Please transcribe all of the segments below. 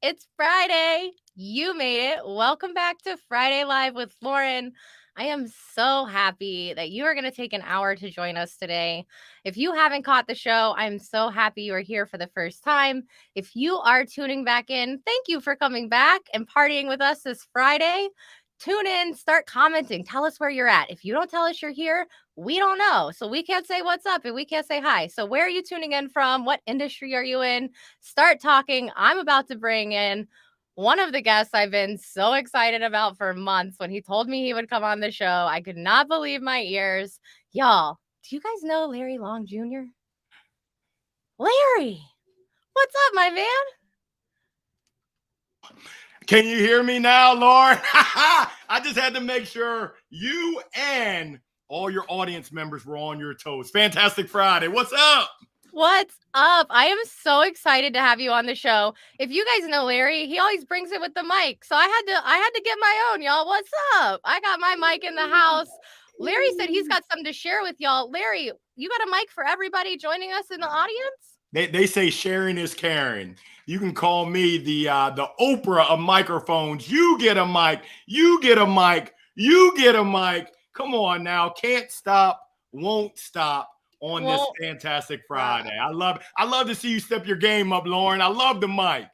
It's Friday. You made it. Welcome back to Friday Live with Lauren. I am so happy that you are going to take an hour to join us today. If you haven't caught the show, I'm so happy you are here for the first time. If you are tuning back in, thank you for coming back and partying with us this Friday. Tune in, start commenting, tell us where you're at. If you don't tell us you're here, we don't know. So we can't say what's up and we can't say hi. So where are you tuning in from? What industry are you in? Start talking. I'm about to bring in one of the guests I've been so excited about for months. When he told me he would come on the show, I could not believe my ears. Y'all, do you guys know Larry Long Jr.? Larry, what's up, my man? Can you hear me now, Lauren? I just had to make sure you and all your audience members were on your toes. Fantastic Friday. What's up? What's up? I am so excited to have you on the show. If you guys know Larry, he always brings it with the mic. So I had to get my own, y'all. What's up? I got my mic in the house. Larry said he's got something to share with y'all. Larry, you got a mic for everybody joining us in the audience? They say sharing is caring. You can call me the Oprah of microphones. You get a mic. You get a mic. You get a mic. Come on now. Can't stop. Won't stop on this fantastic Friday. I love to see you step your game up, Lauren. I love the mic.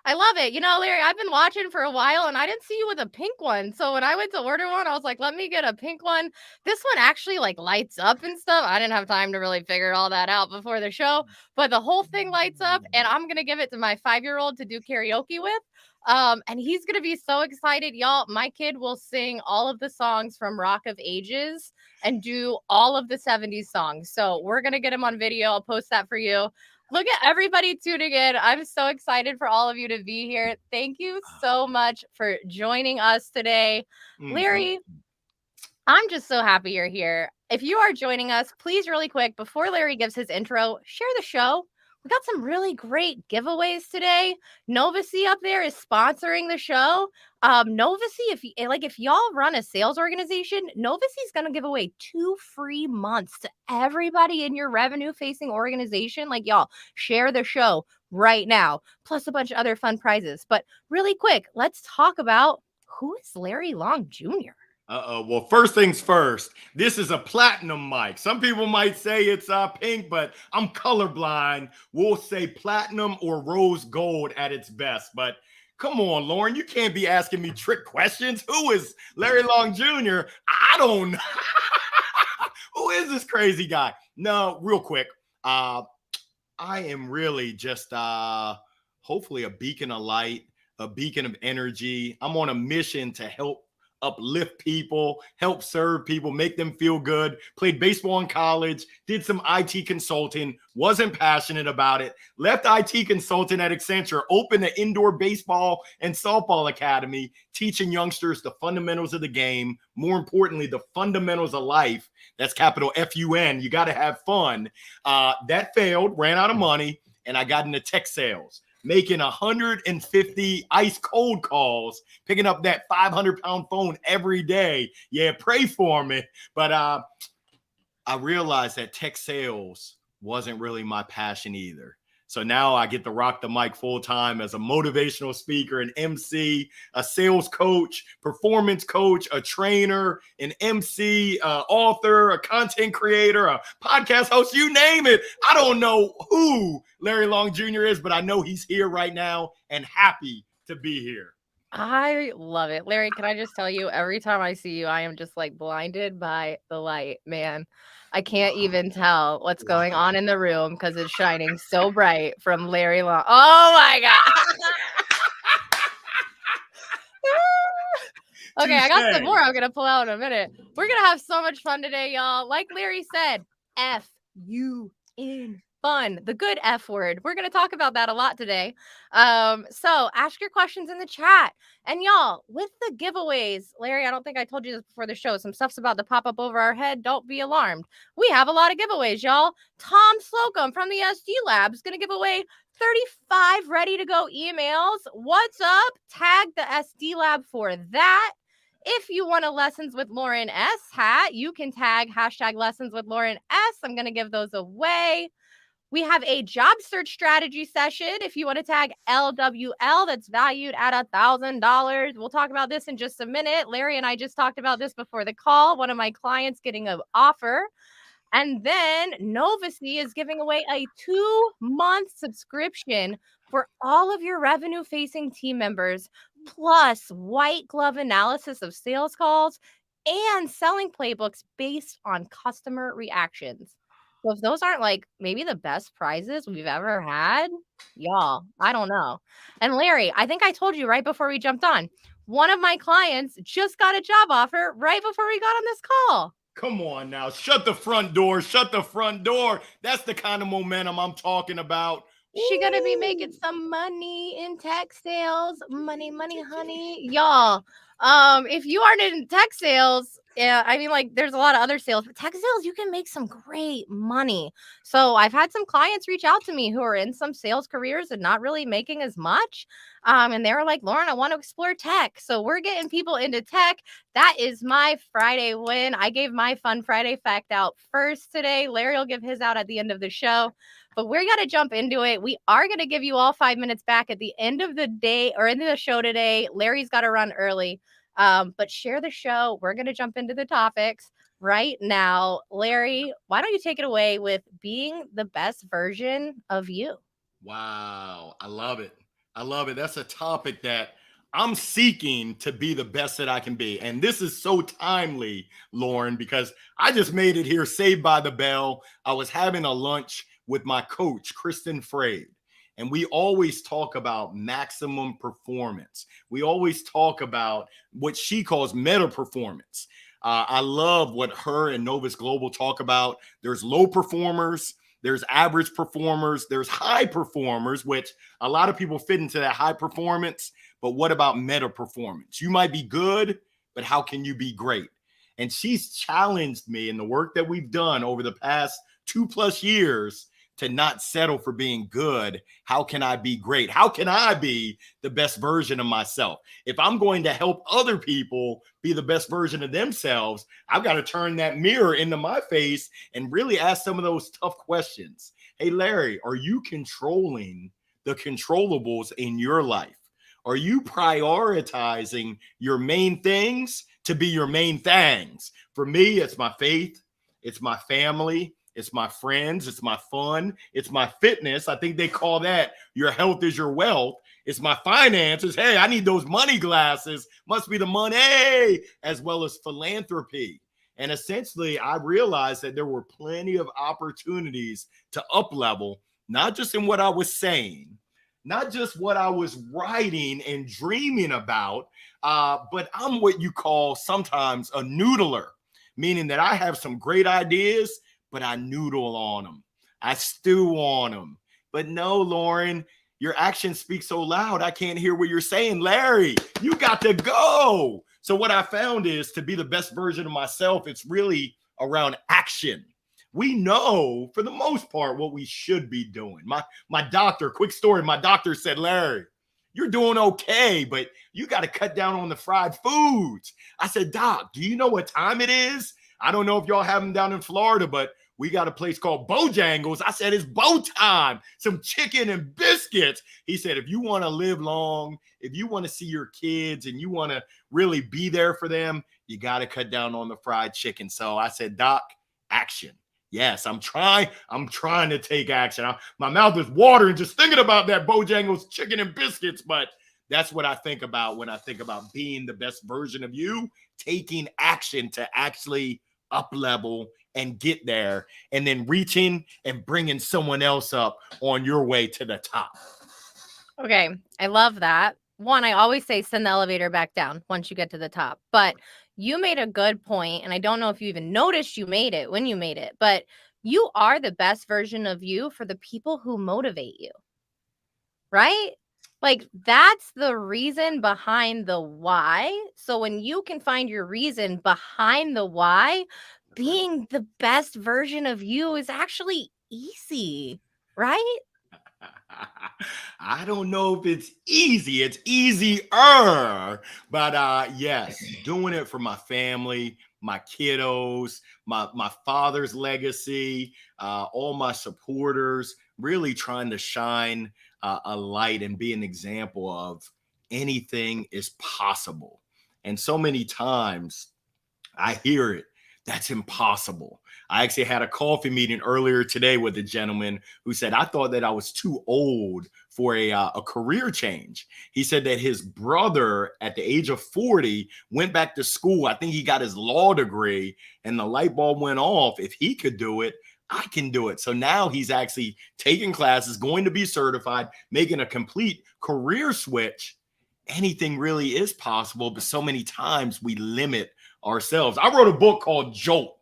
I love it. You know, Larry, I've been watching for a while and I didn't see you with a pink one. So when I went to order one, I was like, let me get a pink one. This one actually like lights up and stuff. I didn't have time to really figure all that out before the show, but the whole thing lights up and I'm going to give it to my 5-year-old to do karaoke with. And he's going to be so excited. Y'all, my kid will sing all of the songs from Rock of Ages and do all of the 70s songs. So we're going to get him on video. I'll post that for you. Look at everybody tuning in. I'm so excited for all of you to be here. Thank you so much for joining us today. Larry, I'm just so happy you're here. If you are joining us, please really quick, before Larry gives his intro, share the show. We got some really great giveaways today. Novasi up there is sponsoring the show. Novasi, if y'all run a sales organization, Novasi is going to give away 2 free months to everybody in your revenue-facing organization. Like, y'all, share the show right now, plus a bunch of other fun prizes. But really quick, let's talk about who is Larry Long Jr.? Well, first things first, this is a platinum mic. Some people might say it's pink, but I'm colorblind. We'll say platinum or rose gold at its best. But come on, Lauren, you can't be asking me trick questions. Who is Larry Long Jr.? I don't know. Who is this crazy guy? No, real quick. I am really just hopefully a beacon of light, a beacon of energy. I'm on a mission to help uplift people, help serve people, make them feel good. Played baseball in college, did some IT consulting, wasn't passionate about it. Left IT consulting at Accenture, opened an indoor baseball and softball academy, teaching youngsters the fundamentals of the game. More importantly, the fundamentals of life. That's capital F-U-N. You got to have fun. That failed, ran out of money, and I got into tech sales, making 150 ice cold calls, picking up that 500-pound phone every day. Yeah, pray for me. But I realized that tech sales wasn't really my passion either. So now I get to rock the mic full time as a motivational speaker, an MC, a sales coach, performance coach, a trainer, an MC, author, a content creator, a podcast host, you name it. I don't know who Larry Long Jr. is, but I know he's here right now and happy to be here. I love it. Larry, can I just tell you, every time I see you, I am just like blinded by the light, man. I can't even tell what's going on in the room because it's shining so bright from Larry Long. Oh my God. Okay, I got some more I'm going to pull out in a minute. We're going to have so much fun today, y'all. Like Larry said, F-U-N. Fun, the good F word. We're going to talk about that a lot today. So ask your questions in the chat. And y'all, with the giveaways, Larry, I don't think I told you this before the show. Some stuff's about to pop up over our head. Don't be alarmed. We have a lot of giveaways, y'all. Tom Slocum from the SD Lab is going to give away 35 ready to go emails. What's up? Tag the SD Lab for that. If you want a Lessons with Lauren S hat, you can tag hashtag Lessons with Lauren S. I'm going to give those away. We have a job search strategy session. If you want to tag LWL, that's valued at $1,000. We'll talk about this in just a minute. Larry and I just talked about this before the call. One of my clients getting an offer. And then Novasi is giving away a 2-month subscription for all of your revenue-facing team members, plus white glove analysis of sales calls and selling playbooks based on customer reactions. So if those aren't like maybe the best prizes we've ever had, y'all, I don't know. And Larry, I think I told you right before we jumped on, one of my clients just got a job offer right before we got on this call. Come on now. Shut the front door. Shut the front door. That's the kind of momentum I'm talking about. She gonna be making some money in tech sales. Money, money, honey. Y'all, if you aren't in tech sales, yeah, I mean, like, there's a lot of other sales, but tech sales, you can make some great money. So I've had some clients reach out to me who are in some sales careers and not really making as much. And they were like, Lauren, I want to explore tech. So we're getting people into tech. That is my Friday win. I gave my Fun Friday fact out first today. Larry will give his out at the end of the show. But we're going to jump into it. We are going to give you all 5 minutes back at the end of the day or into the show today. Larry's got to run early. But share the show. We're going to jump into the topics right now. Larry, why don't you take it away with being the best version of you? Wow. I love it. I love it. That's a topic that I'm seeking to be the best that I can be. And this is so timely, Lauren, because I just made it here, Saved by the Bell. I was having a lunch with my coach, Kristen Frade. And we always talk about maximum performance. We always talk about what she calls meta performance. I love what her and Novus Global talk about. There's low performers, there's average performers, there's high performers, which a lot of people fit into that high performance. But what about meta performance? You might be good, but how can you be great? And she's challenged me in the work that we've done over the past 2+ years to not settle for being good. How can I be great? How can I be the best version of myself? If I'm going to help other people be the best version of themselves, I've got to turn that mirror into my face and really ask some of those tough questions. Hey, Larry, are you controlling the controllables in your life? Are you prioritizing your main things to be your main things? For me, it's my faith, it's my family, it's my friends, it's my fun, it's my fitness. I think they call that your health is your wealth. It's my finances. Hey, I need those money glasses. Must be the money, as well as philanthropy. And essentially, I realized that there were plenty of opportunities to up level, not just in what I was saying, not just what I was writing and dreaming about, but I'm what you call sometimes a noodler, meaning that I have some great ideas, but I noodle on them. I stew on them. But no, Lauren, your actions speak so loud, I can't hear what you're saying. Larry, you got to go. So what I found is to be the best version of myself, it's really around action. We know for the most part what we should be doing. My doctor, quick story, my doctor said, Larry, you're doing okay, but you got to cut down on the fried foods. I said, Doc, do you know what time it is? I don't know if y'all have them down in Florida, but we got a place called Bojangles. I said, it's bow time, some chicken and biscuits. He said, if you want to live long, if you want to see your kids and you want to really be there for them, you got to cut down on the fried chicken. So I said, Doc, action. Yes, I'm trying to take action. My mouth is watering just thinking about that Bojangles chicken and biscuits, but that's what I think about when I think about being the best version of you, taking action to actually up level and get there, and then reaching and bringing someone else up on your way to the top. Okay, I love that. One, I always say send the elevator back down once you get to the top, but you made a good point, and I don't know if you even noticed you made it when you made it, but you are the best version of you for the people who motivate you, right? Like, that's the reason behind the why. So when you can find your reason behind the why, being the best version of you is actually easy, right? I don't know if it's easy. It's easier. But yes, doing it for my family, my kiddos, my father's legacy, all my supporters, really trying to shine a light and be an example of anything is possible. And so many times I hear it. That's impossible. I actually had a coffee meeting earlier today with a gentleman who said, I thought that I was too old for a career change. He said that his brother at the age of 40 went back to school. I think he got his law degree, and the light bulb went off. If he could do it, I can do it. So now he's actually taking classes, going to be certified, making a complete career switch. Anything really is possible, but so many times we limit ourselves. I wrote a book called Jolt.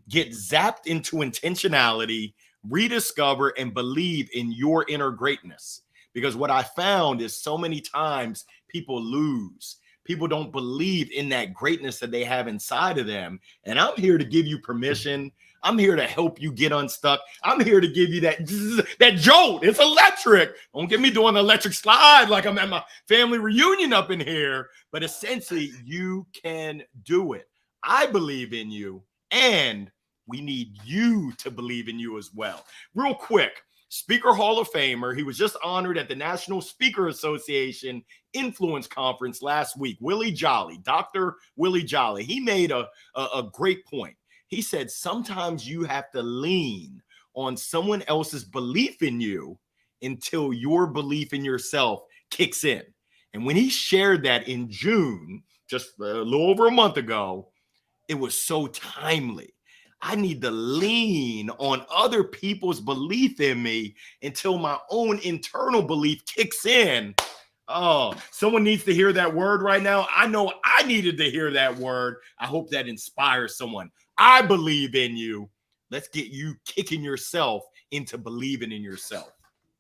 Get zapped into intentionality, rediscover and believe in your inner greatness. Because what I found is so many times people lose. People don't believe in that greatness that they have inside of them. And I'm here to give you permission. I'm here to help you get unstuck. I'm here to give you that jolt. It's electric. Don't get me doing the electric slide like I'm at my family reunion up in here. But essentially, you can do it. I believe in you, and we need you to believe in you as well. Real quick, Speaker Hall of Famer. He was just honored at the National Speaker Association Influence Conference last week. Willie Jolly, Dr. Willie Jolly. He made a great point. He said, sometimes you have to lean on someone else's belief in you until your belief in yourself kicks in. And when he shared that in June, just a little over a month ago, it was so timely. I need to lean on other people's belief in me until my own internal belief kicks in. Oh, someone needs to hear that word right now. I know I needed to hear that word. I hope that inspires someone. I believe in you. Let's get you kicking yourself into believing in yourself.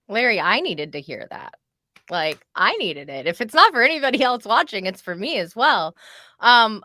Larry, I needed to hear that. Like, I needed it. If it's not for anybody else watching, it's for me as well.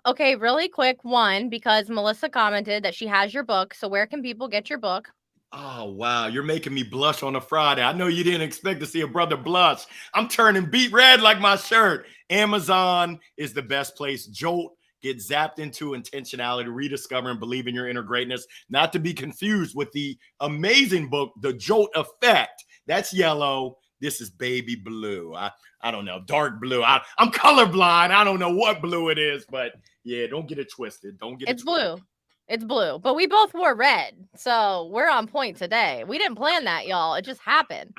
Okay, really quick one, because Melissa commented that she has your book. So where can people get your book? Oh, wow. You're making me blush on a Friday. I know you didn't expect to see a brother blush. I'm turning beet red like my shirt. Amazon is the best place. Jolt. Get zapped into intentionality, rediscover and believe in your inner greatness. Not to be confused with the amazing book, The Jolt Effect. That's yellow. This is baby blue. I don't know, dark blue. I'm colorblind. I don't know what blue it is, but yeah, don't get it twisted. Don't get it twisted. Blue. It's blue, but we both wore red, so we're on point today. We didn't plan that, y'all. It just happened.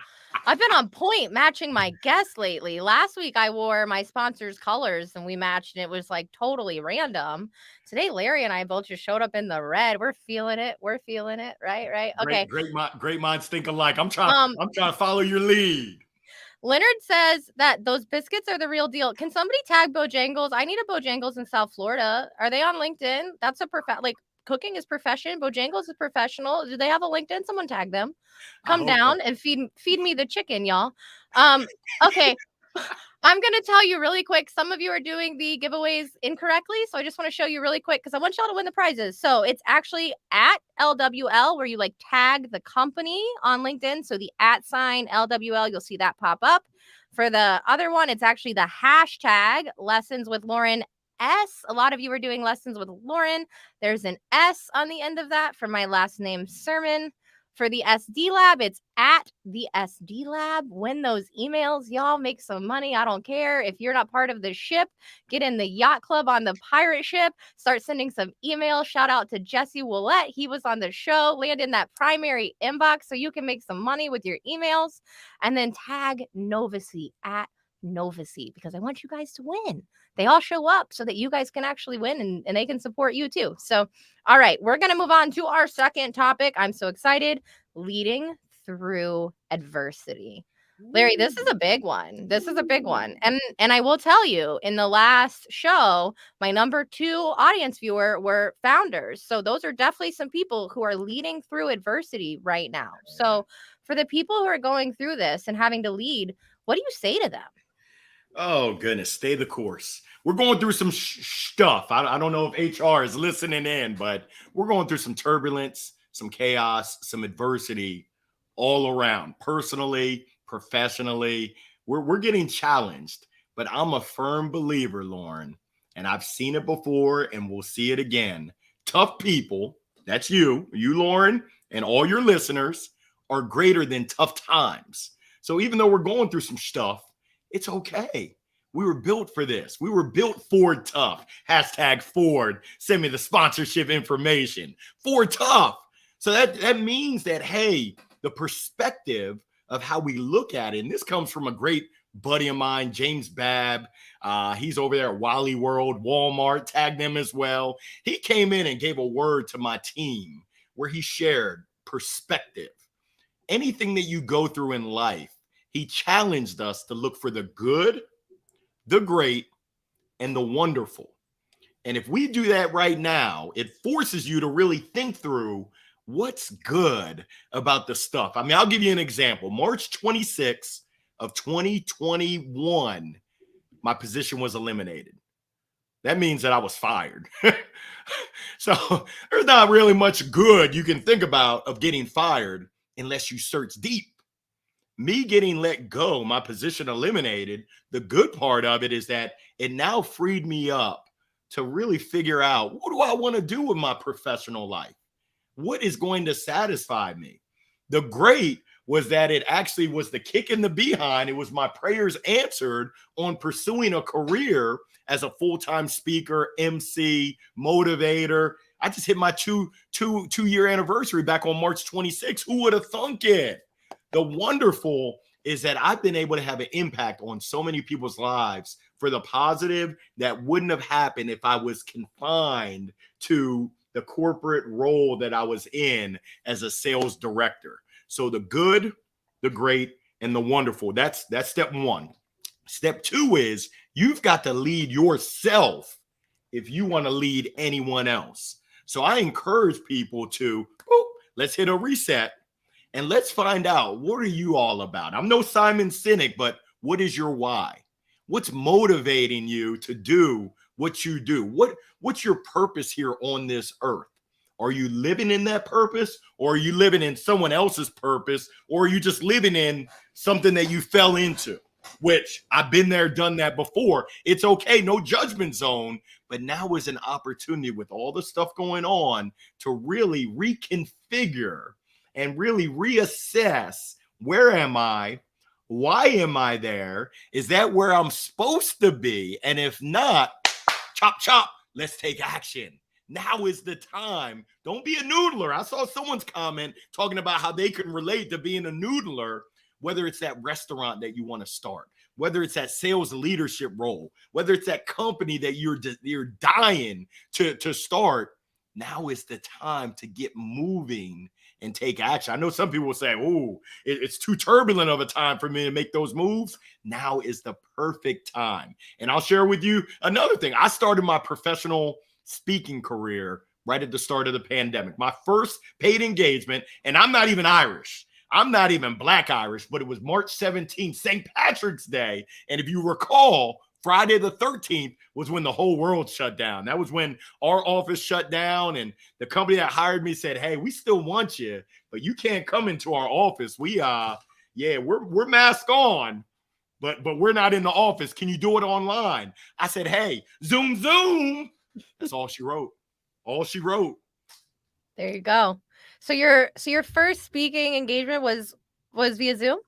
I've been on point matching my guests lately. Last week, I wore my sponsor's colors, and we matched, and it was like totally random. Today, Larry and I both just showed up in the red. We're feeling it. We're feeling it. Right. Okay. Great minds think alike. I'm trying to follow your lead. Leonard says that those biscuits are the real deal. Can somebody tag Bojangles? I need a Bojangles in South Florida. Are they on LinkedIn? That's a cooking is profession. Bojangles is professional. Do they have a LinkedIn? Someone tag them. Come down and feed me the chicken, y'all. Okay. I'm going to tell you really quick. Some of you are doing the giveaways incorrectly. So I just want to show you really quick because I want y'all to win the prizes. So it's actually at LWL where you tag the company on LinkedIn. So the @ LWL, you'll see that pop up. For the other one, it's actually the hashtag Lessons with Lauren S. A lot of you are doing Lessons with Lauren. There's an S on the end of that for my last name, Sermon. For the SD Lab, it's at the SD Lab. Win those emails. Y'all make some money. I don't care. If you're not part of the ship, get in the yacht club on the pirate ship. Start sending some emails. Shout out to Jesse Willette. He was on the show. Land in that primary inbox so you can make some money with your emails. And then tag Novacy at Novacy because I want you guys to win. They all show up so that you guys can actually win and they can support you too. So, all right, we're going to move on to our second topic. I'm so excited. Leading through adversity. Larry, this is a big one. And I will tell you, in the last show, my number 2 audience viewer were founders. So those are definitely some people who are leading through adversity right now. So for the people who are going through this and having to lead, what do you say to them? Oh, goodness. Stay the course. We're going through some stuff. I don't know if HR is listening in, but we're going through some turbulence, some chaos, some adversity all around, personally, professionally. We're getting challenged, but I'm a firm believer, Lauren, and I've seen it before and we'll see it again. tough people, that's you, Lauren, and all your listeners, are greater than tough times. So even though we're going through some stuff, it's okay. We were built for this. We were built Ford tough. Hashtag Ford. Send me the sponsorship information. Ford tough. So that means that, hey, the perspective of how we look at it, and this comes from a great buddy of mine, James Babb. He's over there at Wally World, Walmart, tagged them as well. He came in and gave a word to my team where he shared perspective. Anything that you go through in life, he challenged us to look for the good, the great, and the wonderful. And if we do that right now, it forces you to really think through what's good about the stuff. I mean, I'll give you an example. March 26th of 2021, my position was eliminated. That means that I was fired. So there's not really much good you can think about of getting fired unless you search deep. Me getting let go, my position eliminated, the good part of it is that it now freed me up to really figure out, what do I want to do with my professional life? What is going to satisfy me? The great was that it actually was the kick in the behind. It was my prayers answered on pursuing a career as a full-time speaker, MC, motivator. I just hit my two-year anniversary back on March 26th. Who would have thunk it? The wonderful is that I've been able to have an impact on so many people's lives for the positive that wouldn't have happened if I was confined to the corporate role that I was in as a sales director. So the good, the great, and the wonderful. That's step one. Step two is you've got to lead yourself if you want to lead anyone else. So I encourage people to, let's hit a reset and let's find out, what are you all about? I'm no Simon Sinek, but what is your why? What's motivating you to do what you do? What's your purpose here on this earth? Are you living in that purpose, or are you living in someone else's purpose, or are you just living in something that you fell into? Which I've been there, done that before. It's okay, no judgment zone, but now is an opportunity with all the stuff going on to really reconfigure and really reassess, where am I? Why am I there? Is that where I'm supposed to be? And if not, chop, chop, let's take action. Now is the time. Don't be a noodler. I saw someone's comment talking about how they can relate to being a noodler, whether it's that restaurant that you want to start, whether it's that sales leadership role, whether it's that company that you're dying to start. Now is the time to get moving and take action. I know some people will say, oh, it's too turbulent of a time for me to make those moves. Now is the perfect time. And I'll share with you another thing. I started my professional speaking career right at the start of the pandemic. My first paid engagement, and I'm not even Irish. I'm not even Black Irish, but it was March 17th, St. Patrick's Day. And if you recall, Friday the 13th was when the whole world shut down. That was when our office shut down, and the company that hired me said, hey, we still want you, but you can't come into our office. We're masked on, but we're not in the office. Can you do it online? I said, hey, Zoom. That's all she wrote. All she wrote. There you go. So your first speaking engagement was via Zoom?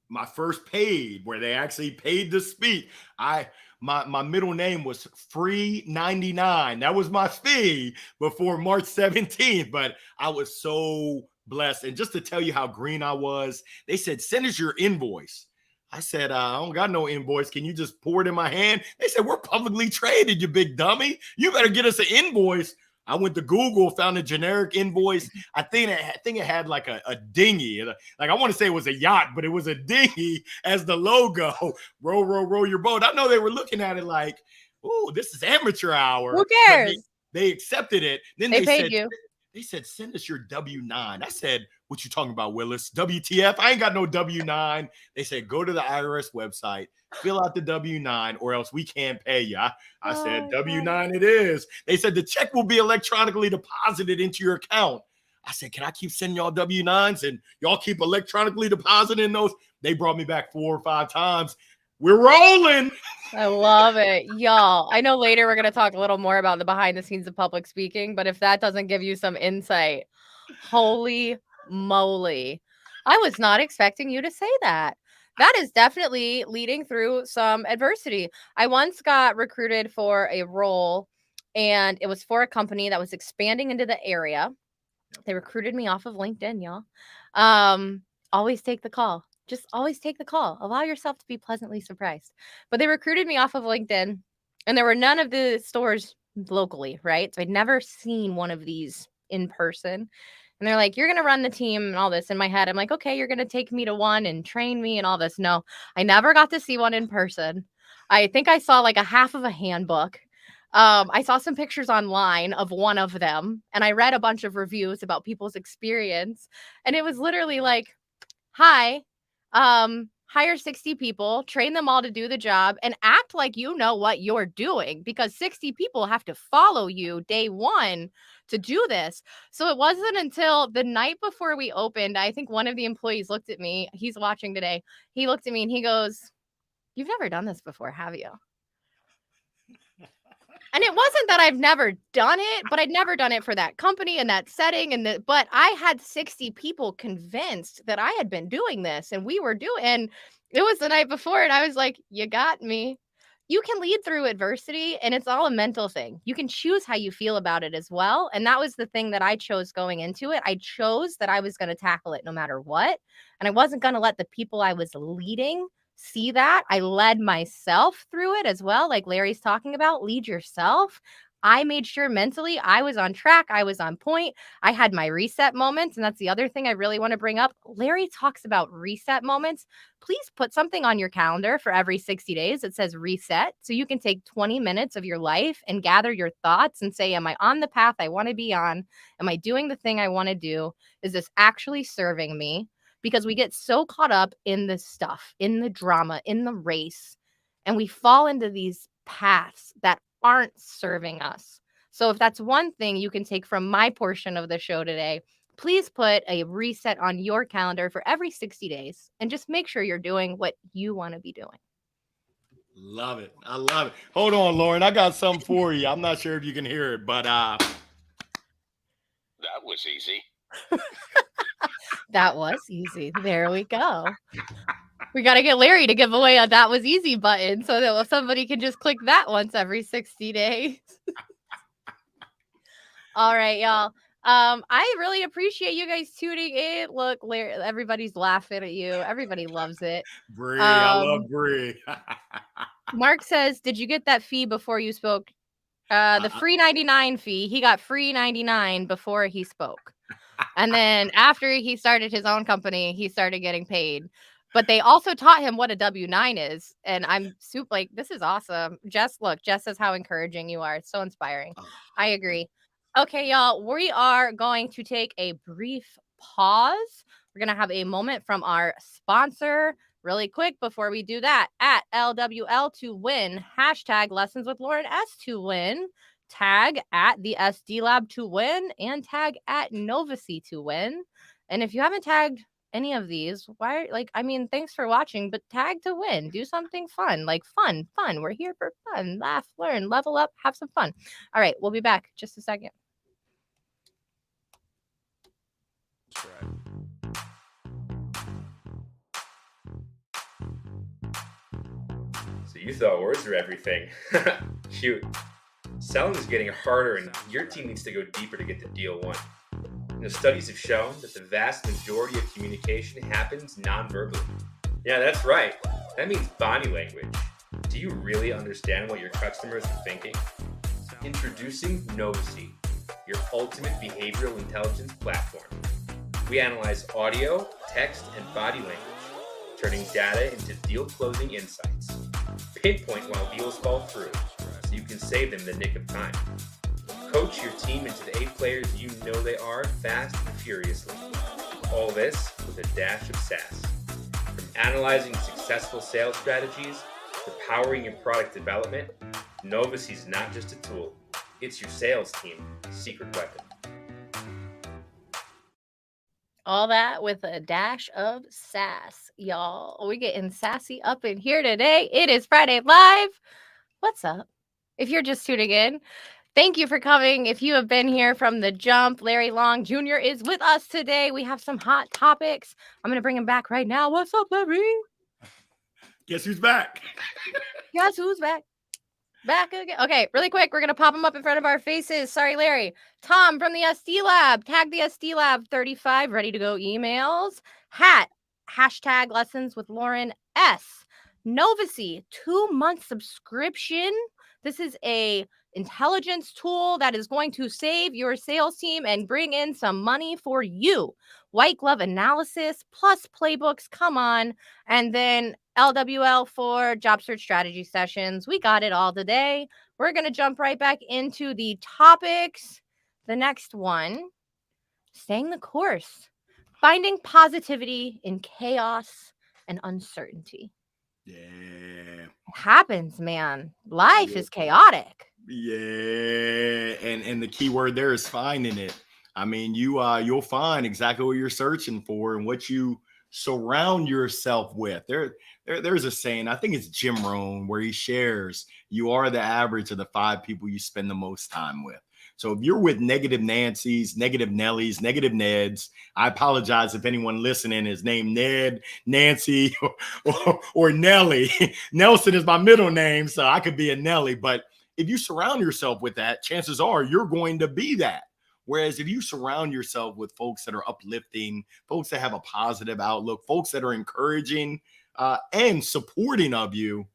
My first paid, where they actually paid to speak. My middle name was Free 99. That was my fee before March 17th, but I was so blessed. And just to tell you how green I was, they said, send us your invoice. I said, I don't got no invoice. Can you just pour it in my hand? They said, we're publicly traded, you big dummy. You better get us an invoice. I went to Google, found a generic invoice. I think it had like a dinghy. Like, I want to say it was a yacht, but it was a dinghy as the logo. Row, row, row your boat. I know they were looking at it like, oh, this is amateur hour. Who cares? They accepted it. Then they paid you. They said, send us your W-9. I said, what you talking about, Willis? WTF? I ain't got no W-9. They said, go to the IRS website, fill out the W-9, or else we can't pay you. I said, W-9 it is. They said, the check will be electronically deposited into your account. I said, can I keep sending y'all W-9s and y'all keep electronically depositing those? They brought me back 4 or 5 times. We're rolling. I love it. Y'all, I know later we're going to talk a little more about the behind the scenes of public speaking, but if that doesn't give you some insight, holy moly. I was not expecting you to say that. That is definitely leading through some adversity. I once got recruited for a role, and it was for a company that was expanding into the area. They recruited me off of LinkedIn, y'all. Always take the call. Just always take the call. Allow yourself to be pleasantly surprised. But they recruited me off of LinkedIn, and there were none of the stores locally, right? So I'd never seen one of these in person. And they're like, you're going to run the team and all this. In my head, I'm like, okay, you're going to take me to one and train me and all this. No, I never got to see one in person. I think I saw like a half of a handbook. I saw some pictures online of one of them, and I read a bunch of reviews about people's experience. And it was literally like, hi, hire 60 people, train them all to do the job, and act like you know what you're doing, because 60 people have to follow you day one to do this. So it wasn't until the night before we opened, I think one of the employees looked at me. He's watching today. He looked at me and he goes, "You've never done this before, have you?" And it wasn't that I've never done it, but I'd never done it for that company and that setting. But I had 60 people convinced that I had been doing this, and we were doing, and it was the night before. And I was like, you got me. You can lead through adversity, and it's all a mental thing. You can choose how you feel about it as well. And that was the thing that I chose going into it. I chose that I was going to tackle it no matter what. And I wasn't going to let the people I was leading see that. I led myself through it as well. Like Larry's talking about, lead yourself. I made sure mentally I was on track. I was on point. I had my reset moments. And that's the other thing I really want to bring up. Larry talks about reset moments. Please put something on your calendar for every 60 days that says reset. So you can take 20 minutes of your life and gather your thoughts and say, am I on the path I want to be on? Am I doing the thing I want to do? Is this actually serving me? Because we get so caught up in the stuff, in the drama, in the race, and we fall into these paths that aren't serving us. So if that's one thing you can take from my portion of the show today, please put a reset on your calendar for every 60 days and just make sure you're doing what you want to be doing. Love it. I love it. Hold on, Lauren. I got something for you. I'm not sure if you can hear it, but that was easy. That was easy. There we go. We got to get Larry to give away a that was easy button so that somebody can just click that once every 60 days. All right, y'all. I really appreciate you guys tuning in. Look, Larry, everybody's laughing at you. Everybody loves it. Bree, I love Bree. Mark says, did you get that fee before you spoke? The free 99 fee. He got free 99 before he spoke. And then after he started his own company, he started getting paid. But they also taught him what a W-9 is. And I'm super like, this is awesome. Jess says how encouraging you are. It's so inspiring. I agree. Okay, y'all, we are going to take a brief pause. We're going to have a moment from our sponsor really quick before we do that. At LWL to win, hashtag lessons with Lauren S to win. Tag at the SD Lab to win, and tag at Novacy to win. And if you haven't tagged any of these, thanks for watching, but tag to win. Do something fun, like fun. We're here for fun. Laugh, learn, level up, have some fun. All right, we'll be back just a second. That's right. So you thought words were everything. Shoot. Selling is getting harder, and your team needs to go deeper to get the deal won. Studies have shown that the vast majority of communication happens non-verbally. Yeah, that's right. That means body language. Do you really understand what your customers are thinking? Introducing Novacy, your ultimate behavioral intelligence platform. We analyze audio, text, and body language, turning data into deal closing insights. Pinpoint while deals fall through, so you can save them the nick of time. Coach your team into the A players you know they are fast and furiously. All this with a dash of sass. From analyzing successful sales strategies to powering your product development, Novacy is not just a tool, it's your sales team's secret weapon. All that with a dash of sass, y'all. We getting sassy up in here today. It is Friday Live. What's up? If you're just tuning in, thank you for coming. If you have been here from the jump, Larry Long Jr. is with us today. We have some hot topics. I'm going to bring him back right now. What's up, Larry? Guess who's back? Guess who's back? Back again. Okay, really quick. We're going to pop them up in front of our faces. Sorry, Larry. Tom from the SD Lab. Tag the SD Lab 35. Ready to go emails. Hat. Hashtag lessons with Lauren S. Novacy. 2-month subscription. This is a intelligence tool that is going to save your sales team and bring in some money for you. White glove analysis plus playbooks. Come on. And then LWL for job search strategy sessions. We got it all today. We're going to jump right back into the topics. The next one, staying the course, finding positivity in chaos and uncertainty. Yeah. It happens, man. Life is chaotic. Yeah. And the key word there is finding it. I mean, you'll find exactly what you're searching for and what you surround yourself with. There's a saying, I think it's Jim Rohn, where he shares, you are the average of the 5 people you spend the most time with. So if you're with negative Nancy's, negative Nellies, negative Neds, I apologize if anyone listening is named Ned, Nancy, or Nelly. Nelson is my middle name, so I could be a Nelly. But if you surround yourself with that, chances are you're going to be that. Whereas if you surround yourself with folks that are uplifting, folks that have a positive outlook, folks that are encouraging and supporting of you,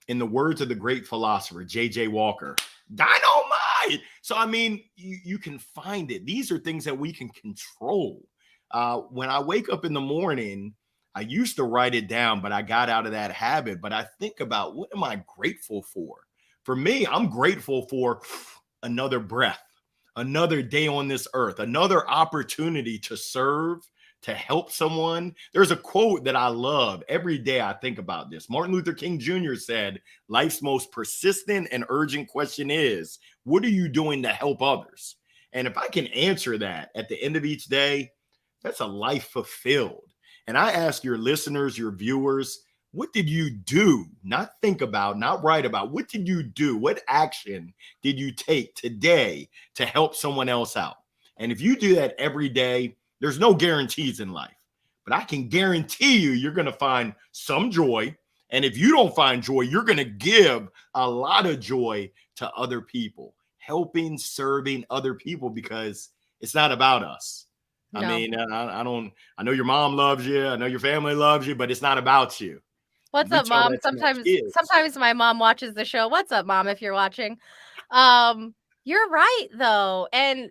in the words of the great philosopher, J.J. Walker, dynamite. So, I mean, you can find it. These are things that we can control. When I wake up in the morning, I used to write it down, but I got out of that habit. But I think about, what am I grateful for? For me, I'm grateful for another breath, another day on this earth, another opportunity to serve, to help someone. There's a quote that I love. Every day I think about this. Martin Luther King Jr. said, life's most persistent and urgent question is, what are you doing to help others? And if I can answer that at the end of each day, that's a life fulfilled. And I ask your listeners, your viewers, what did you do? Not think about, not write about. What did you do? What action did you take today to help someone else out? And if you do that every day, there's no guarantees in life, but I can guarantee you're going to find some joy. And if you don't find joy, you're going to give a lot of joy to other people, helping, serving other people, because it's not about us. No. I mean, I know your mom loves you. I know your family loves you, but it's not about you. What's up, Mom? Sometimes my mom watches the show. What's up, Mom, if you're watching? You're right, though. And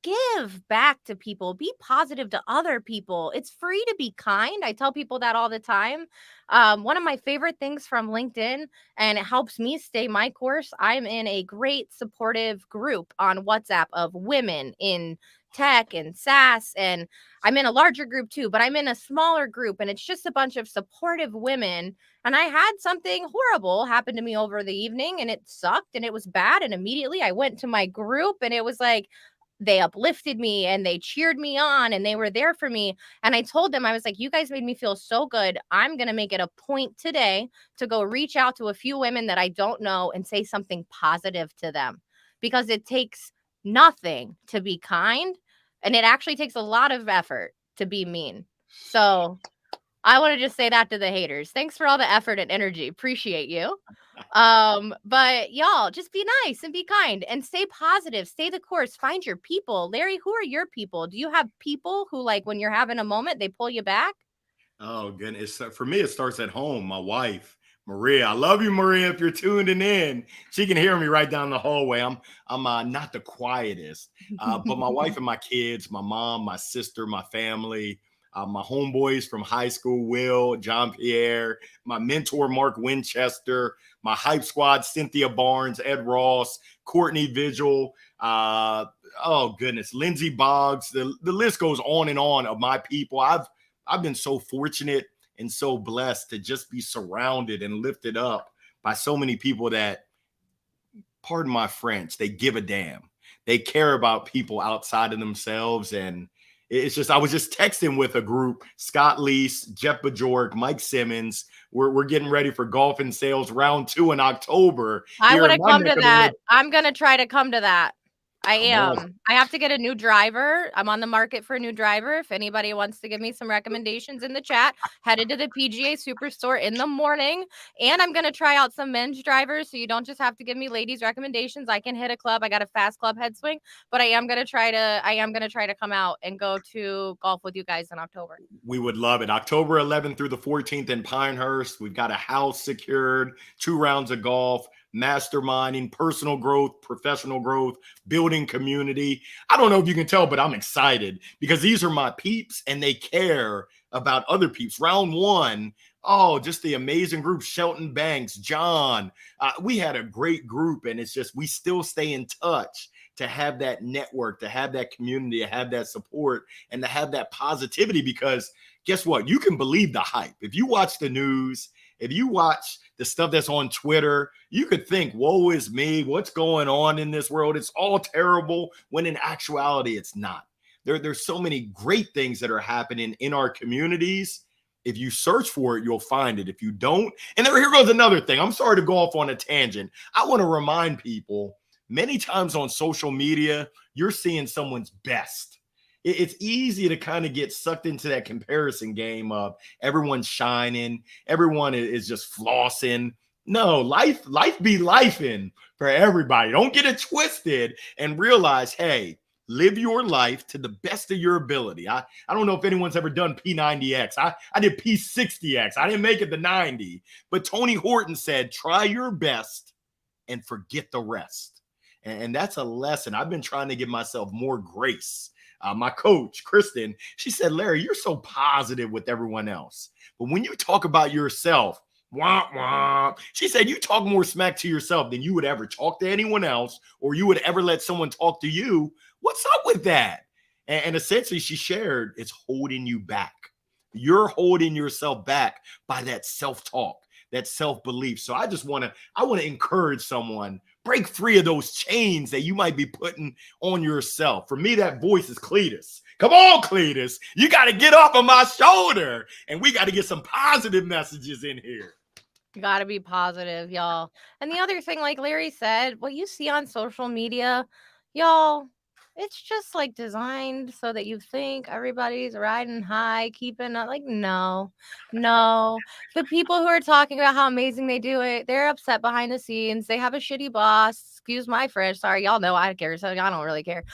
give back to people. Be positive to other people. It's free to be kind. I tell people that all the time. One of my favorite things from LinkedIn, and it helps me stay my course, I'm in a great supportive group on WhatsApp of women in tech and SaaS, and I'm in a larger group too, but I'm in a smaller group, and it's just a bunch of supportive women. And I had something horrible happen to me over the evening, and it sucked and it was bad. And immediately I went to my group, and it was like, they uplifted me and they cheered me on and they were there for me. And I told them, I was like, you guys made me feel so good. I'm going to make it a point today to go reach out to a few women that I don't know and say something positive to them, because it takes nothing to be kind. And it actually takes a lot of effort to be mean. So I want to just say that to the haters. Thanks for all the effort and energy. Appreciate you. But y'all, just be nice and be kind and stay positive. Stay the course. Find your people. Larry, who are your people? Do you have people who, like, when you're having a moment, they pull you back? Oh, goodness. For me, it starts at home. My wife, Maria. I love you, Maria. If you're tuning in, she can hear me right down the hallway. I'm not the quietest, but my wife and my kids, my mom, my sister, my family, my homeboys from high school, Will, John Pierre, my mentor, Mark Winchester, my hype squad, Cynthia Barnes, Ed Ross, Courtney Vigil. Oh goodness, Lindsay Boggs. The list goes on and on of my people. I've been so fortunate and so blessed to just be surrounded and lifted up by so many people that, pardon my French, they give a damn. They care about people outside of themselves. And It's just I was just texting with a group: Scott Leese, Jeff Bajork, Mike Simmons. We're getting ready for Golf and Sales round 2 in October. I here want in to my come neck to of the that. woods. I'm going to try to come to that. I Come on. am. I have to get a new driver. I'm on the market for a new driver. If anybody wants to give me some recommendations in the chat, headed to the PGA Superstore in the morning. And I'm going to try out some men's drivers, so you don't just have to give me ladies recommendations. I can hit a club. I got a fast club head swing, but I am going to try to come out and go to golf with you guys in October. We would love it. October 11th through the 14th in Pinehurst. We've got a house secured, 2 rounds of golf, masterminding, personal growth, professional growth, building community. I don't know if you can tell, but I'm excited because these are my peeps and they care about other peeps. Round 1, oh, just the amazing group: Shelton Banks, John. We had a great group, and it's just we still stay in touch to have that network, to have that community, to have that support, and to have that positivity. Because guess what? You can believe the hype. If you watch the news, if you watch the stuff that's on Twitter, you could think, woe is me, what's going on in this world? It's all terrible, when in actuality, it's not. There's so many great things that are happening in our communities. If you search for it, you'll find it. If you don't, and here goes another thing. I'm sorry to go off on a tangent. I want to remind people, many times on social media, you're seeing someone's best. It's easy to kind of get sucked into that comparison game of everyone's shining, everyone is just flossing. No, life be lifing for everybody. Don't get it twisted and realize, hey, live your life to the best of your ability. I don't know if anyone's ever done P90X. I did P60X. I didn't make it to 90. But Tony Horton said, try your best and forget the rest. And that's a lesson. I've been trying to give myself more grace. My coach, Kristen, she said, Larry, you're so positive with everyone else. But when you talk about yourself, wah, wah, she said, you talk more smack to yourself than you would ever talk to anyone else, or you would ever let someone talk to you. What's up with that? And essentially, she shared, it's holding you back. You're holding yourself back by that self-talk, that self-belief. So I want to encourage someone, break free of those chains that you might be putting on yourself. For me, that voice is Cletus. Come on, Cletus. You got to get off of my shoulder, and we got to get some positive messages in here. You got to be positive, y'all. And the other thing, like Larry said, what you see on social media, y'all, it's just like designed so that you think everybody's riding high, keeping up. Like, no. The people who are talking about how amazing they do it, they're upset behind the scenes. They have a shitty boss. Excuse my French. Sorry, y'all know I care, so I don't really care.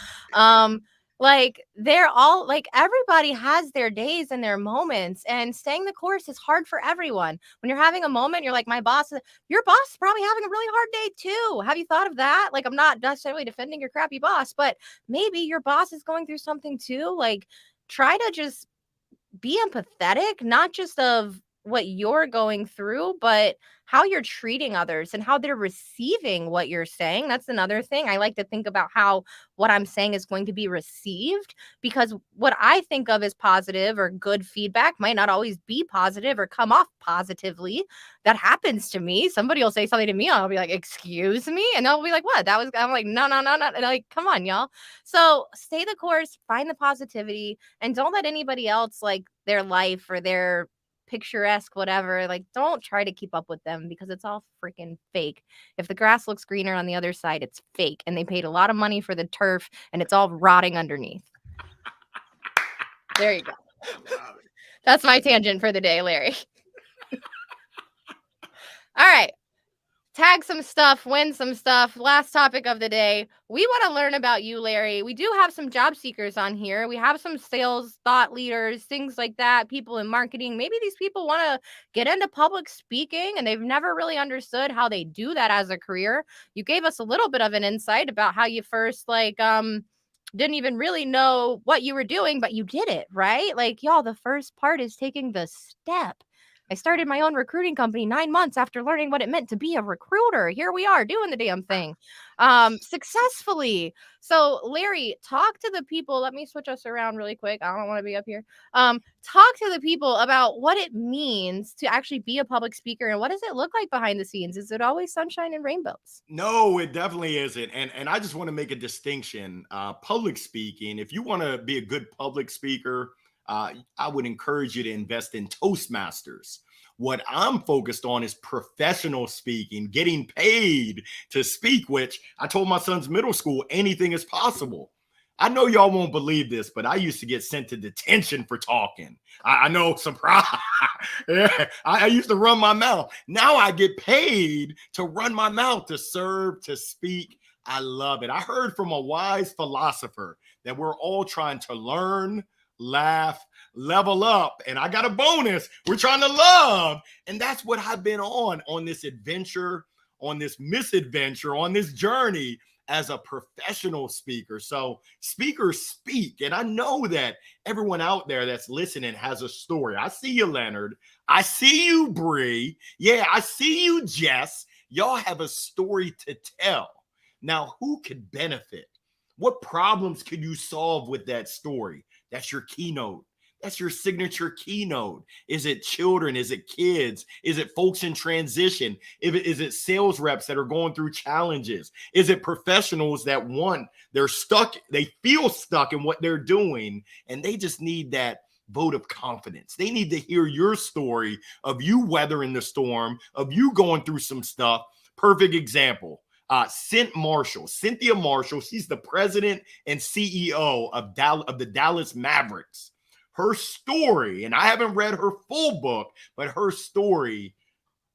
Like, they're all like, everybody has their days and their moments, and staying the course is hard for everyone. When you're having a moment, you're like, your boss is probably having a really hard day too. Have you thought of that? Like, I'm not necessarily defending your crappy boss, but maybe your boss is going through something too. Like, try to just be empathetic, not just of what you're going through, but how you're treating others and how they're receiving what you're saying. That's another thing. I like to think about how what I'm saying is going to be received, because what I think of as positive or good feedback might not always be positive or come off positively. That happens to me. Somebody will say something to me, and I'll be like, excuse me? And they'll be like, what? I'm like, no. And like, come on, y'all. So stay the course, find the positivity, and don't let anybody else, like, their life or their picturesque whatever, like, don't try to keep up with them, because it's all freaking fake. If the grass looks greener on the other side, it's fake, and they paid a lot of money for the turf, and it's all rotting underneath. There you go. That's my tangent for the day, Larry. All right. Tag some stuff, win some stuff. Last topic of the day. We want to learn about you, Larry. We do have some job seekers on here. We have some sales thought leaders, things like that, people in marketing. Maybe these people want to get into public speaking and they've never really understood how they do that as a career. You gave us a little bit of an insight about how you first didn't even really know what you were doing, but you did it, right? Like, y'all, the first part is taking the step. I started my own recruiting company 9 months after learning what it meant to be a recruiter. Here we are doing the damn thing successfully. So Larry, talk to the people. Let me switch us around really quick. I don't want to be up here. Talk to the people about what it means to actually be a public speaker and what does it look like behind the scenes? Is it always sunshine and rainbows? No, it definitely isn't. And I just want to make a distinction. Public speaking, if you want to be a good public speaker, I would encourage you to invest in Toastmasters. What I'm focused on is professional speaking, getting paid to speak, which I told my son's middle school, anything is possible. I know y'all won't believe this, but I used to get sent to detention for talking. I know, surprise. Yeah, I used to run my mouth. Now I get paid to run my mouth, to serve, to speak. I love it. I heard from a wise philosopher that we're all trying to learn, laugh, level up. And I got a bonus. We're trying to love. And that's what I've been on this adventure, on this misadventure, on this journey as a professional speaker. So speakers speak. And I know that everyone out there that's listening has a story. I see you, Leonard. I see you, Bree. Yeah, I see you, Jess. Y'all have a story to tell. Now, who could benefit? What problems could you solve with that story? That's your keynote. That's your signature keynote. Is it children? Is it kids? Is it folks in transition? Is it sales reps that are going through challenges? Is it professionals that they're stuck, they feel stuck in what they're doing, and they just need that vote of confidence. They need to hear your story of you weathering the storm, of you going through some stuff. Perfect example. Cynthia Marshall, she's the president and CEO of the Dallas Mavericks. Her story, and I haven't read her full book, but her story,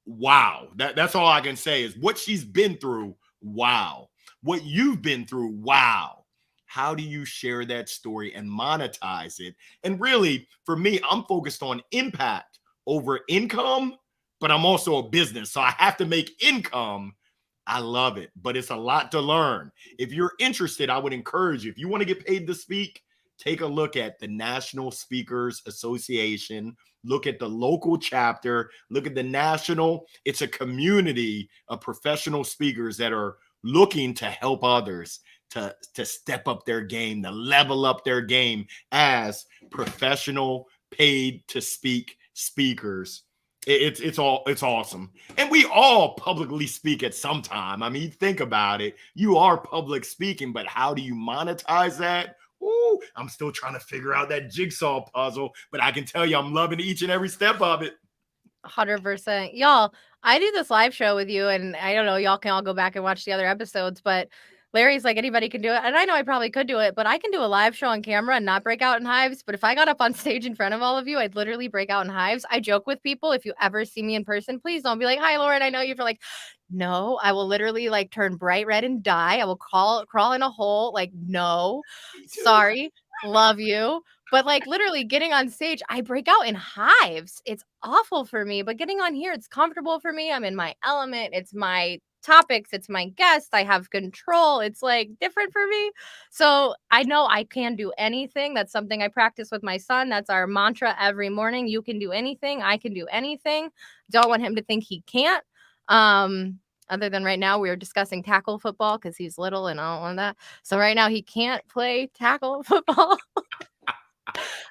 wow. That's all I can say is what she's been through, wow. What you've been through, wow. How do you share that story and monetize it? And really, for me, I'm focused on impact over income, but I'm also a business, so I have to make income. I love it, but it's a lot to learn. If you're interested, I would encourage you, if you want to get paid to speak, take a look at the National Speakers Association, look at the local chapter, look at the national. It's a community of professional speakers that are looking to help others to step up their game, to level up their game as professional paid to speak speakers. It's awesome. And we all publicly speak at some time. I mean, think about it. You are public speaking, but how do you monetize that? Ooh, I'm still trying to figure out that jigsaw puzzle, but I can tell you I'm loving each and every step of it. 100%. Y'all, I do this live show with you, and I don't know, y'all can all go back and watch the other episodes, but Larry's like, anybody can do it. And I know I probably could do it, but I can do a live show on camera and not break out in hives. But if I got up on stage in front of all of you, I'd literally break out in hives. I joke with people, if you ever see me in person, please don't be like, hi, Lauren, I know you. For like, no, I will literally like turn bright red and die. I will crawl in a hole. Like, no, sorry, love you. But like literally getting on stage, I break out in hives. It's awful for me, but getting on here, it's comfortable for me. I'm in my element. It's my topics. It's my guest. I have control. It's like different for me. So I know I can do anything. That's something I practice with my son. That's our mantra every morning. You can do anything. I can do anything. Don't want him to think he can't. Other than right now, we are discussing tackle football because he's little and I don't want that. So right now he can't play tackle football.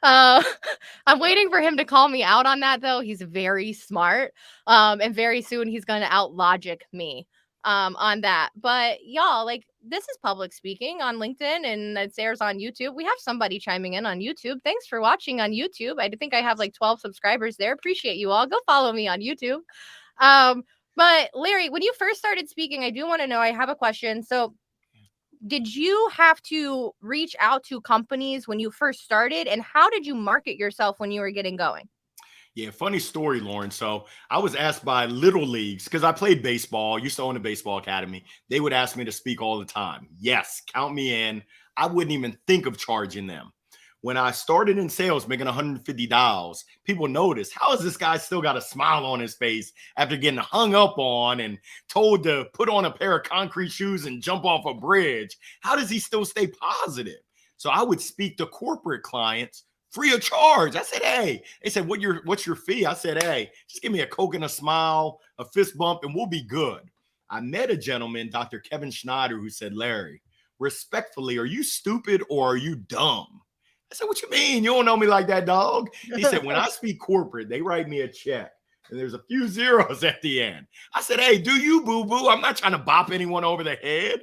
I'm waiting for him to call me out on that, though. He's very smart. And very soon he's going to out logic me on that. But y'all, like, this is public speaking on LinkedIn and it airs on YouTube. We have somebody chiming in on YouTube. Thanks for watching on YouTube. I think I have like 12 subscribers there. Appreciate you all. Go follow me on YouTube. But Larry, when you first started speaking, I do want to know, I have a question. So did you have to reach out to companies when you first started? And how did you market yourself when you were getting going? Yeah, funny story, Lauren. So I was asked by little leagues because I played baseball, used to own a baseball academy. They would ask me to speak all the time. Yes, count me in. I wouldn't even think of charging them. When I started in sales making $150, people noticed, how has this guy still got a smile on his face after getting hung up on and told to put on a pair of concrete shoes and jump off a bridge? How does he still stay positive? So I would speak to corporate clients free of charge. I said, hey, they said, what's your fee? I said, hey, just give me a Coke and a smile, a fist bump, and we'll be good. I met a gentleman, Dr. Kevin Schneider, who said, Larry, respectfully, are you stupid or are you dumb? I said, what you mean? You don't know me like that, dog. He said, when I speak corporate, they write me a check and there's a few zeros at the end. I said, hey, do you, boo-boo? I'm not trying to bop anyone over the head.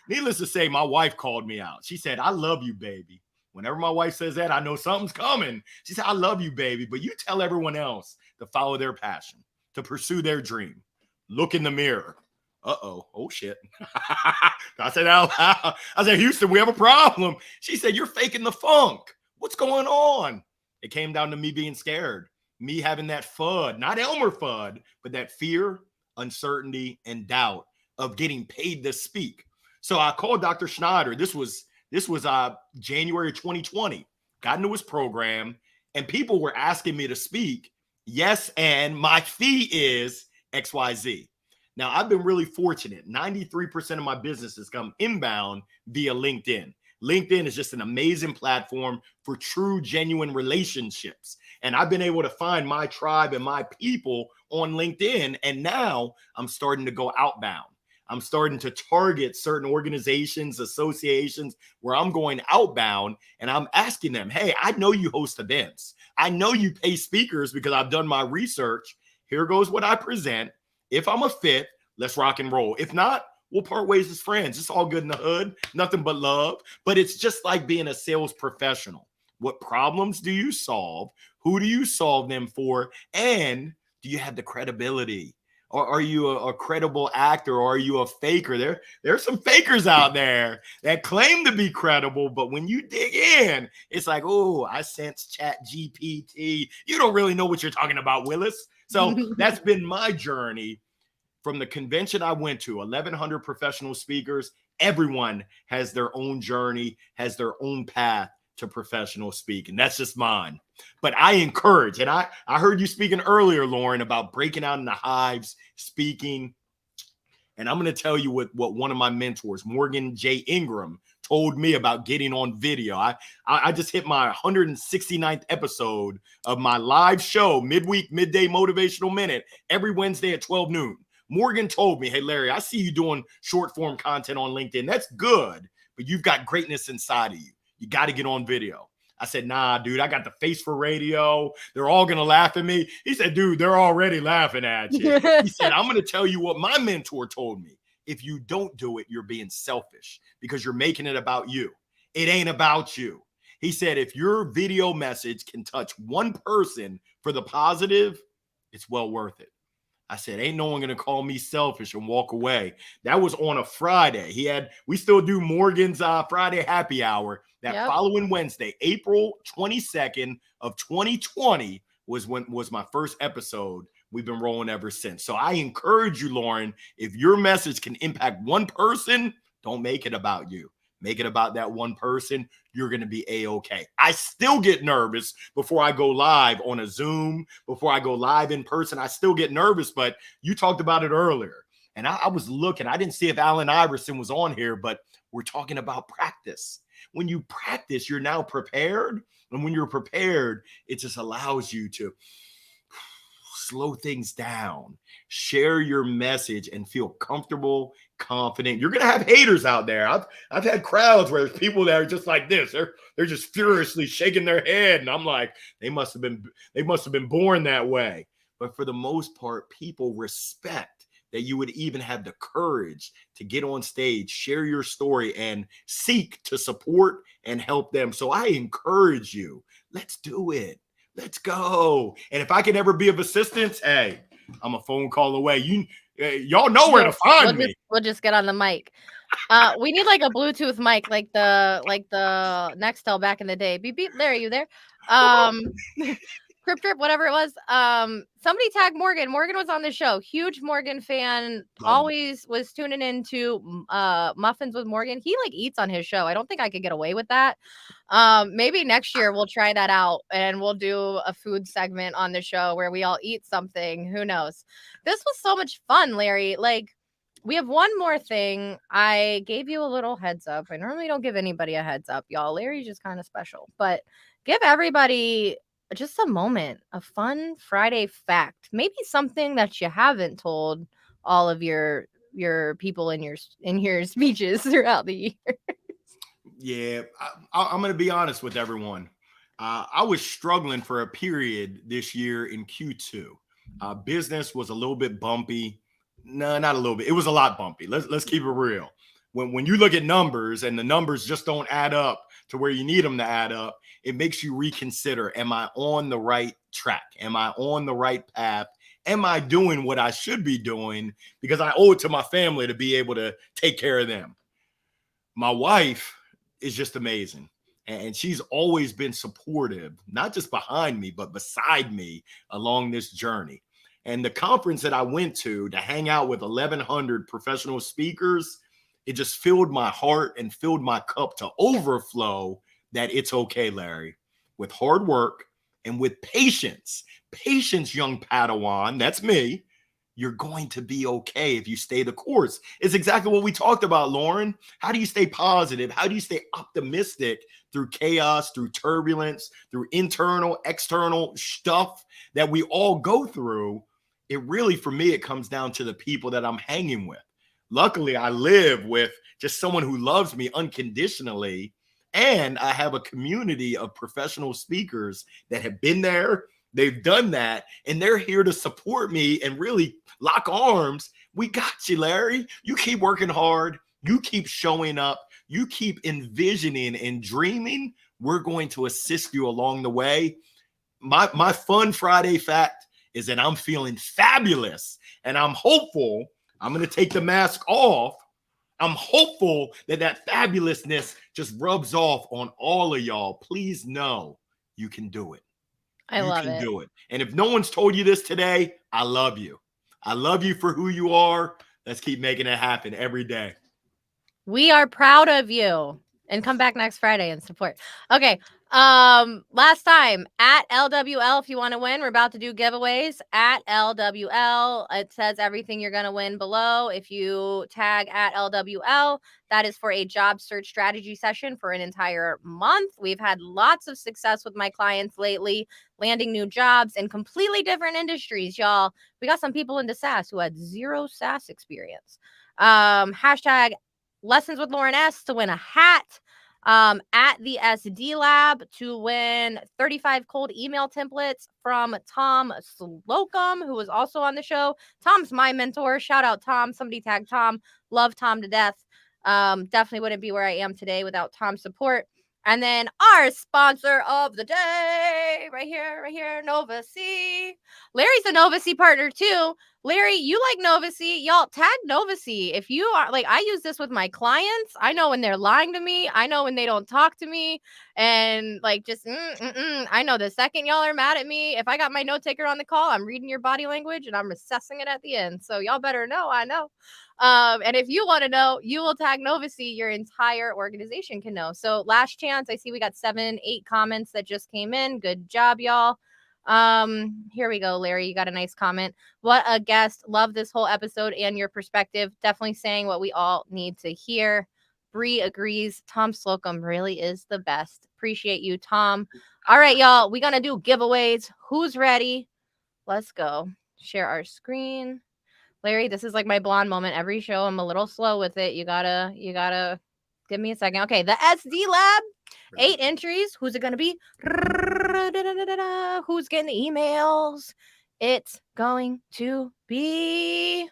Needless to say, my wife called me out. She said, I love you, baby. Whenever my wife says that, I know something's coming. She said, I love you, baby, but you tell everyone else to follow their passion, to pursue their dream. Look in the mirror. Uh-oh. Oh, shit. I said out loud. I said, Houston, we have a problem. She said, you're faking the funk. What's going on? It came down to me being scared, me having that FUD, not Elmer FUD, but that fear, uncertainty, and doubt of getting paid to speak. So I called Dr. Schneider. This was January 2020. Got into his program, and people were asking me to speak. Yes, and my fee is XYZ. Now, I've been really fortunate. 93% of my business has come inbound via LinkedIn. LinkedIn is just an amazing platform for true, genuine relationships. And I've been able to find my tribe and my people on LinkedIn. And now I'm starting to go outbound. I'm starting to target certain organizations, associations where I'm going outbound and I'm asking them, hey, I know you host events. I know you pay speakers because I've done my research. Here goes what I present. If I'm a fit, let's rock and roll. If not, we'll part ways as friends. It's all good in the hood, nothing but love. But it's just like being a sales professional. What problems do you solve? Who do you solve them for? And do you have the credibility? Or are you a credible actor, or are you a faker? There's some fakers out there that claim to be credible, but when you dig in, it's like, oh, I sense Chat GPT. You don't really know what you're talking about, Willis. So that's been my journey from the convention I went to, 1,100 professional speakers. Everyone has their own journey, has their own path to professional speaking. That's just mine. But I encourage, and I heard you speaking earlier, Lauren, about breaking out in the hives, speaking. And I'm going to tell you what one of my mentors, Morgan J. Ingram, told me about getting on video. I just hit my 169th episode of my live show, midweek, midday motivational minute, every Wednesday at 12 noon. Morgan told me, hey, Larry, I see you doing short form content on LinkedIn. That's good, but you've got greatness inside of you. You got to get on video. I said, nah, dude, I got the face for radio. They're all going to laugh at me. He said, dude, they're already laughing at you. He said, I'm going to tell you what my mentor told me. If you don't do it, you're being selfish because you're making it about you. It ain't about you. He said, if your video message can touch one person for the positive, it's well worth it. I said, ain't no one going to call me selfish and walk away. That was on a Friday. We still do Morgan's Friday happy hour. That following Wednesday, April 22nd of 2020 was my first episode. We've been rolling ever since. So I encourage you, Lauren, if your message can impact one person, don't make it about you. Make it about that one person. You're going to be A-okay. I still get nervous before I go live on a Zoom, before I go live in person. I still get nervous, but you talked about it earlier. And I was looking. I didn't see if Allen Iverson was on here, but we're talking about practice. When you practice, you're now prepared. And when you're prepared, it just allows you to slow things down, share your message, and feel comfortable, confident. You're gonna have haters out there. I've had crowds where there's people that are just like this. They're just furiously shaking their head, and I'm like, they must have been born that way. But for the most part, people respect that you would even have the courage to get on stage, share your story, and seek to support and help them. So I encourage you, let's do it. Let's go. And if I can ever be of assistance, hey, I'm a phone call away. Y'all know where to find me. We'll just get on the mic. We need like a Bluetooth mic, like the Nextel back in the day. Beep beep. There, are you there? Crip Trip, whatever it was. Somebody tagged Morgan. Morgan was on the show. Huge Morgan fan. Always was tuning into Muffins with Morgan. He like eats on his show. I don't think I could get away with that. Maybe next year we'll try that out and we'll do a food segment on the show where we all eat something. Who knows? This was so much fun, Larry. Like, we have one more thing. I gave you a little heads up. I normally don't give anybody a heads up, y'all. Larry's just kind of special, but give everybody just a moment, a fun Friday fact, maybe something that you haven't told all of your people in your speeches throughout the year. Yeah, I'm going to be honest with everyone. I was struggling for a period this year in Q2. Business was a little bit bumpy. No, not a little bit. It was a lot bumpy. Let's keep it real. When you look at numbers and the numbers just don't add up to where you need them to add up, it makes you reconsider. Am I on the right track? Am I on the right path? Am I doing what I should be doing? Because I owe it to my family to be able to take care of them. My wife is just amazing. And she's always been supportive, not just behind me, but beside me along this journey. And the conference that I went to hang out with 1,100 professional speakers, it just filled my heart and filled my cup to overflow that it's okay, Larry, with hard work and with patience, young Padawan, that's me, you're going to be okay if you stay the course. It's exactly what we talked about, Lauren. How do you stay positive? How do you stay optimistic through chaos, through turbulence, through internal, external stuff that we all go through? It really, for me, it comes down to the people that I'm hanging with. Luckily, I live with just someone who loves me unconditionally. And I have a community of professional speakers that have been there. They've done that, and they're here to support me and really lock arms. We got you, Larry. You keep working hard. You keep showing up. You keep envisioning and dreaming. We're going to assist you along the way. My fun Friday fact is that I'm feeling fabulous, and I'm hopeful. I'm going to take the mask off. I'm hopeful that fabulousness just rubs off on all of y'all. Please know you can do it. I love it. You can do it. And if no one's told you this today, I love you. I love you for who you are. Let's keep making it happen every day. We are proud of you. And come back next Friday and support. Okay. Last time at LWL, if you want to win, we're about to do giveaways at LWL. It says everything you're going to win below. If you tag at LWL, that is for a job search strategy session for an entire month. We've had lots of success with my clients lately, landing new jobs in completely different industries, y'all. We got some people into SaaS who had zero SaaS experience. Hashtag Lessons with Lauren S to win a hat. At the SD Lab to win 35 cold email templates from Tom Slocum, who was also on the show. Tom's my mentor. Shout out Tom. Somebody tag Tom. Love Tom to death. Definitely wouldn't be where I am today without Tom's support. And then our sponsor of the day, right here, Nova C. Larry's a Nova C partner too. Larry, you like Nova C. Y'all tag Nova C. If you are like, I use this with my clients. I know when they're lying to me. I know when they don't talk to me. And like just, I know the second y'all are mad at me. If I got my note taker on the call, I'm reading your body language and I'm assessing it at the end. So y'all better know, I know. And if you want to know, you will tag Nova C. Your entire organization can know. So last chance, I see we got 7-8 comments that just came in. Good job, y'all. Here we go, Larry. You got a nice comment. What a guest. Love this whole episode and your perspective. Definitely saying what we all need to hear. Bree agrees. Tom Slocum really is the best. Appreciate you, Tom. All right, y'all. We're gonna do giveaways. Who's ready? Let's go. Share our screen. Larry, this is like my blonde moment. Every show, I'm a little slow with it. You gotta give me a second. Okay, the SD Lab. 8 entries. Who's it going to be? Who's getting the emails? It's going to be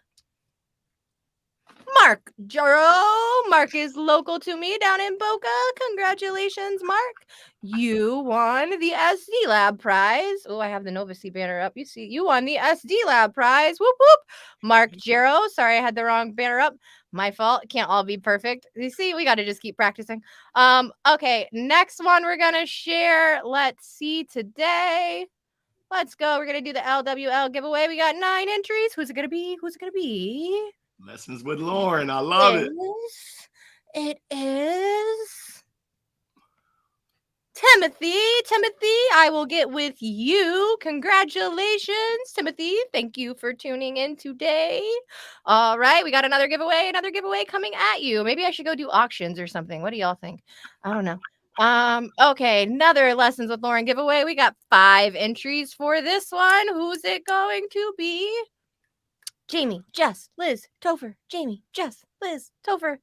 Mark Jaro. Mark is local to me down in Boca. Congratulations, Mark. You won the SD Lab prize. Oh, I have the Nova C banner up. You see, you won the SD Lab prize. Whoop, whoop. Mark Jaro. Sorry, I had the wrong banner up. My fault. Can't all be perfect. You see, we got to just keep practicing. Okay, next one we're going to share. Let's see today. Let's go. We're going to do the LWL giveaway. We got 9 entries. Who's it going to be? Who's it going to be? Lessons with Lauren. I love it. It is Timothy. Timothy, I will get with you. Congratulations, Timothy. Thank you for tuning in today. All right, we got another giveaway coming at you. Maybe I should go do auctions or something. What do y'all think? I don't know. Okay, another Lessons with Lauren giveaway. We got 5 entries for this one. Who's it going to be? Jamie, Jess, Liz, Topher. Jamie, Jess, Liz, Topher.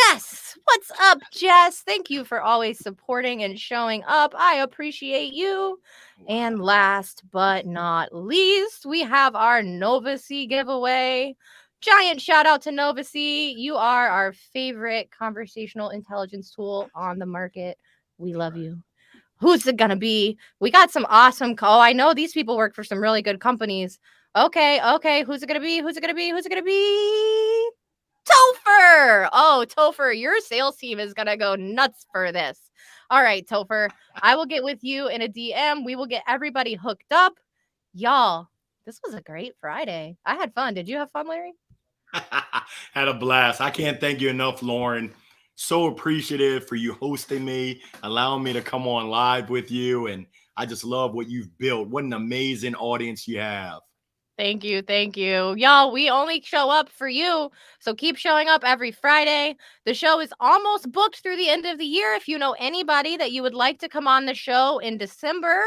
Jess, what's up, Jess? Thank you for always supporting and showing up. I appreciate you. And last but not least, we have our Novacy giveaway. Giant shout out to Novacy. You are our favorite conversational intelligence tool on the market. We love you. Who's it gonna be? We got some awesome. Oh, I know these people work for some really good companies. Okay. Who's it gonna be? Who's it gonna be? Topher! Oh, Topher, your sales team is going to go nuts for this. All right, Topher, I will get with you in a DM. We will get everybody hooked up. Y'all, this was a great Friday. I had fun. Did you have fun, Larry? Had a blast. I can't thank you enough, Lauren. So appreciative for you hosting me, allowing me to come on live with you. And I just love what you've built. What an amazing audience you have. Thank you. Y'all, we only show up for you, so keep showing up every Friday. The show is almost booked through the end of the year. If you know anybody that you would like to come on the show in December,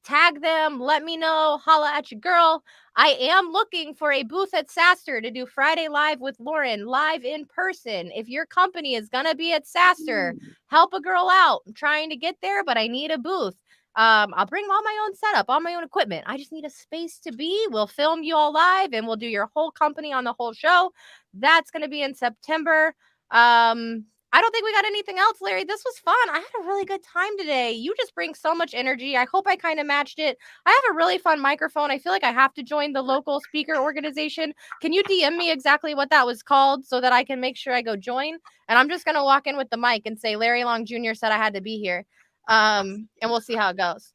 tag them, let me know, holla at your girl. I am looking for a booth at SaaStr to do Friday Live with Lauren, live in person. If your company is going to be at SaaStr, help a girl out. I'm trying to get there, but I need a booth. I'll bring all my own setup, all my own equipment. I just need a space to be. We'll film you all live and we'll do your whole company on the whole show. That's going to be in September. I don't think we got anything else, Larry. This was fun. I had a really good time today. You just bring so much energy. I hope I kind of matched it. I have a really fun microphone. I feel like I have to join the local speaker organization. Can you DM me exactly what that was called so that I can make sure I go join? And I'm just going to walk in with the mic and say, Larry Long Jr. said I had to be here. And we'll see how it goes.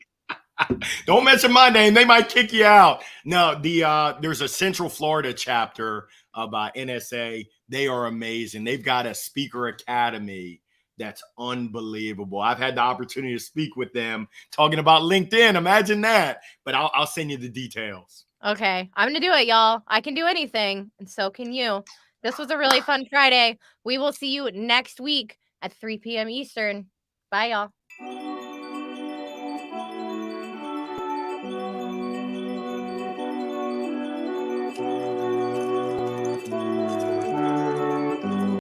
Don't mention my name. They might kick you out. No, there's a Central Florida chapter by NSA. They are amazing. They've got a speaker academy that's unbelievable. I've had the opportunity to speak with them talking about LinkedIn. Imagine that. But I'll send you the details. Okay. I'm going to do it, y'all. I can do anything, and so can you. This was a really fun Friday. We will see you next week at 3 p.m. Eastern. Bye, y'all.